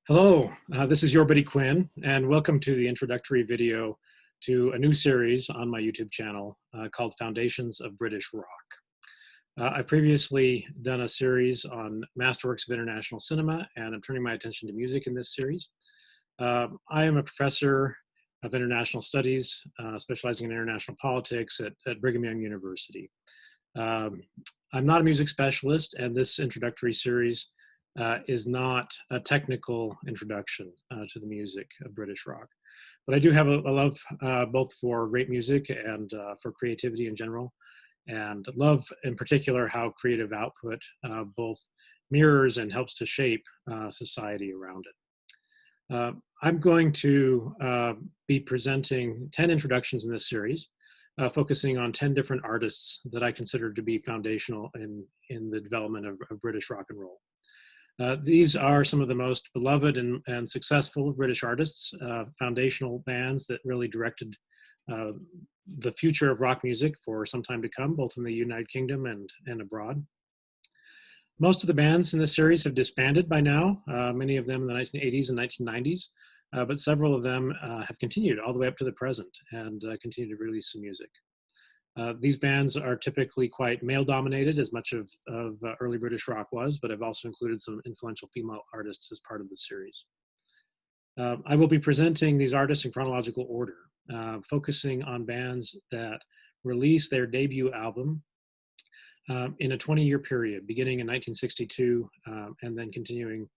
Hello, this is your buddy Quinn, and welcome to the introductory video to a new series on my YouTube channel called Foundations of British Rock. I've previously done a series on masterworks of international cinema, and I'm turning my attention to music in this series. I am a professor of international studies, specializing in international politics at Brigham Young University. I'm not a music specialist, and this introductory series is not a technical introduction to the music of British rock. But I do have a love both for great music and for creativity in general, and love in particular how creative output both mirrors and helps to shape society around it. I'm going to be presenting 10 introductions in this series, focusing on 10 different artists that I consider to be foundational in the development of British rock and roll. These are some of the most beloved and successful British artists, foundational bands that really directed the future of rock music for some time to come, both in the United Kingdom and abroad. Most of the bands in this series have disbanded by now, many of them in the 1980s and 1990s, but several of them have continued all the way up to the present and continue to release some music. These bands are typically quite male-dominated, as much of early British rock was, but I've also included some influential female artists as part of the series. I will be presenting these artists in chronological order, focusing on bands that released their debut album in a 20-year period, beginning in 1962 and then continuing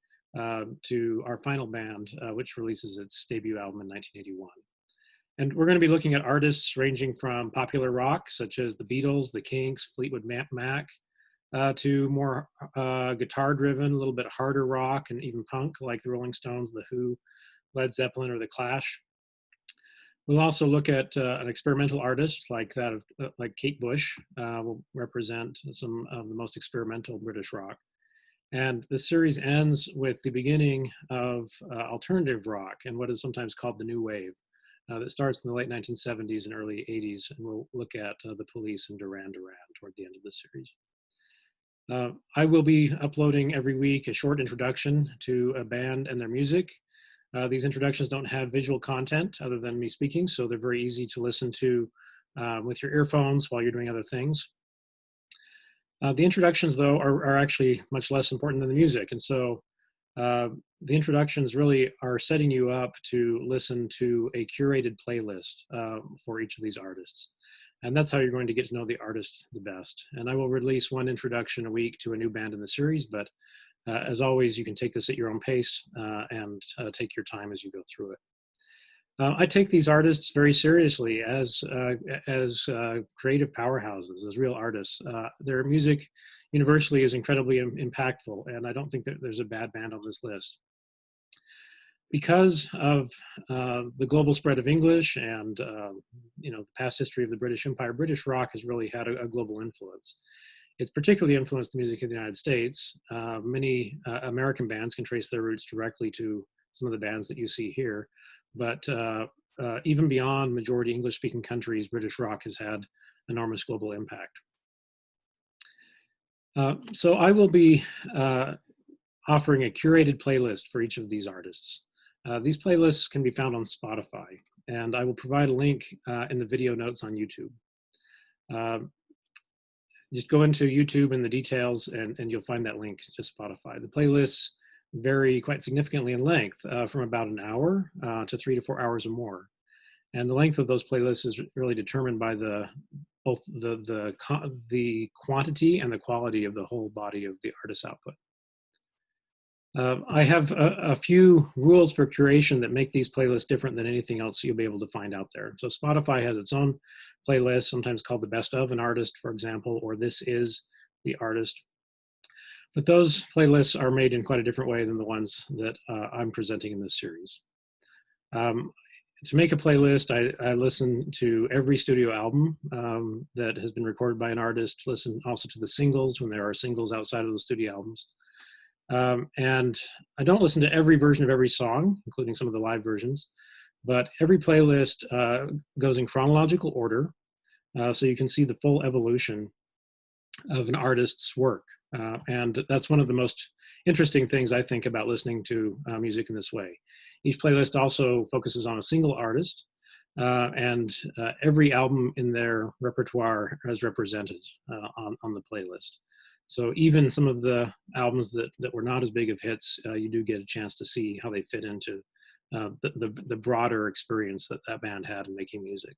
to our final band, which releases its debut album in 1981. And we're going to be looking at artists ranging from popular rock, such as the Beatles, the Kinks, Fleetwood Mac, to more guitar-driven, a little bit harder rock, and even punk, like the Rolling Stones, the Who, Led Zeppelin, or the Clash. We'll also look at an experimental artist like that of like Kate Bush, will represent some of the most experimental British rock. And the series ends with the beginning of alternative rock and what is sometimes called the New Wave. That starts in the late 1970s and early 80s, and we'll look at the Police and Duran Duran toward the end of the series. I will be uploading every week a short introduction to a band and their music. These introductions don't have visual content other than me speaking, so they're very easy to listen to with your earphones while you're doing other things. The introductions, though, are actually much less important than the music, and so the introductions really are setting you up to listen to a curated playlist for each of these artists. And that's how you're going to get to know the artist the best. And I will release one introduction a week to a new band in the series, but as always, you can take this at your own pace and take your time as you go through it. I take these artists very seriously as creative powerhouses, as real artists. Their music universally is incredibly impactful, and I don't think that there's a bad band on this list. Because of the global spread of English and the past history of the British Empire, British rock has really had a global influence. It's particularly influenced the music of the United States. Many American bands can trace their roots directly to some of the bands that you see here. But even beyond majority English-speaking countries, British rock has had enormous global impact. So I will be offering a curated playlist for each of these artists. These playlists can be found on Spotify, and I will provide a link in the video notes on YouTube. Just go into YouTube in the details, and you'll find that link to Spotify. The playlists vary quite significantly in length, from about an hour to 3 to 4 hours or more. And the length of those playlists is really determined by both the quantity and the quality of the whole body of the artist's output. I have a few rules for curation that make these playlists different than anything else you'll be able to find out there. So Spotify has its own playlist, sometimes called the best of an artist, for example, or this is the artist. But those playlists are made in quite a different way than the ones that I'm presenting in this series. To make a playlist, I listen to every studio album that has been recorded by an artist, listen also to the singles when there are singles outside of the studio albums. And I don't listen to every version of every song, including some of the live versions, but every playlist goes in chronological order, so you can see the full evolution of an artist's work. And that's one of the most interesting things I think about listening to music in this way. Each playlist also focuses on a single artist, and every album in their repertoire is represented on the playlist. So even some of the albums that were not as big of hits, you do get a chance to see how they fit into the broader experience that that band had in making music.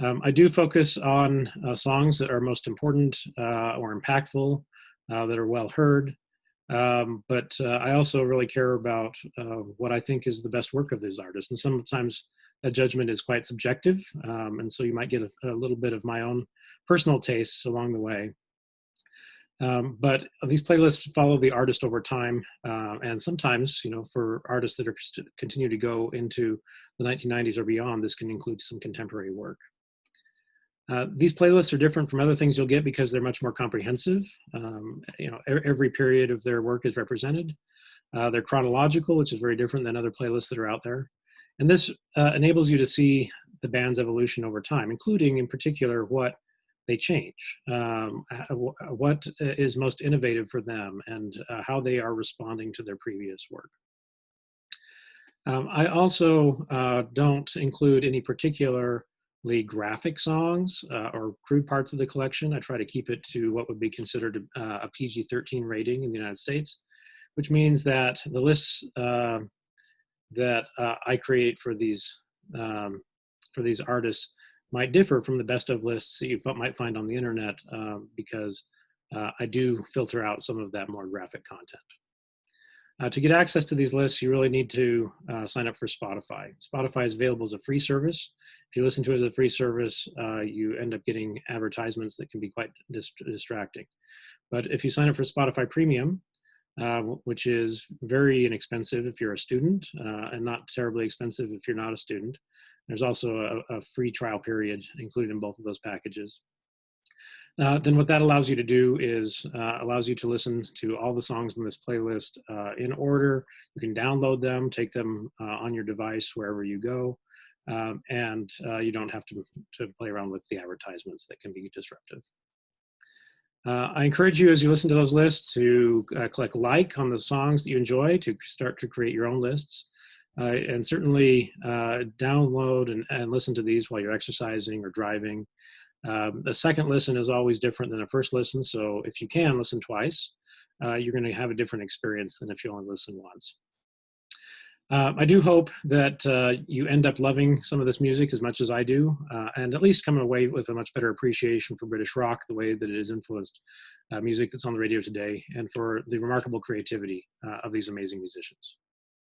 I do focus on songs that are most important or impactful, that are well heard, but I also really care about what I think is the best work of these artists. And sometimes that judgment is quite subjective, and so you might get a little bit of my own personal tastes along the way. But these playlists follow the artist over time, and sometimes, you know, for artists that are continue to go into the 1990s or beyond, this can include some contemporary work. These playlists are different from other things you'll get because they're much more comprehensive. You know, every period of their work is represented. They're chronological, which is very different than other playlists that are out there. And this enables you to see the band's evolution over time, including in particular what they change, what is most innovative for them, and how they are responding to their previous work. I also don't include any particularly graphic songs or crude parts of the collection. I try to keep it to what would be considered a PG-13 rating in the United States, which means that the lists that I create for these artists might differ from the best of lists that you might find on the internet, because I do filter out some of that more graphic content. To get access to these lists, you really need to sign up for Spotify. Spotify is available as a free service. If you listen to it as a free service, you end up getting advertisements that can be quite distracting. But if you sign up for Spotify Premium, which is very inexpensive if you're a student, and not terribly expensive if you're not a student, there's also a free trial period included in both of those packages. Then what that allows you to do is allows you to listen to all the songs in this playlist in order. You can download them, take them on your device wherever you go, and you don't have to play around with the advertisements that can be disruptive. I encourage you, as you listen to those lists, to click like on the songs that you enjoy to start to create your own lists. And certainly download and listen to these while you're exercising or driving. The second listen is always different than a first listen, so if you can listen twice, you're going to have a different experience than if you only listen once. I do hope that you end up loving some of this music as much as I do, and at least come away with a much better appreciation for British rock, the way that it has influenced music that's on the radio today, and for the remarkable creativity of these amazing musicians.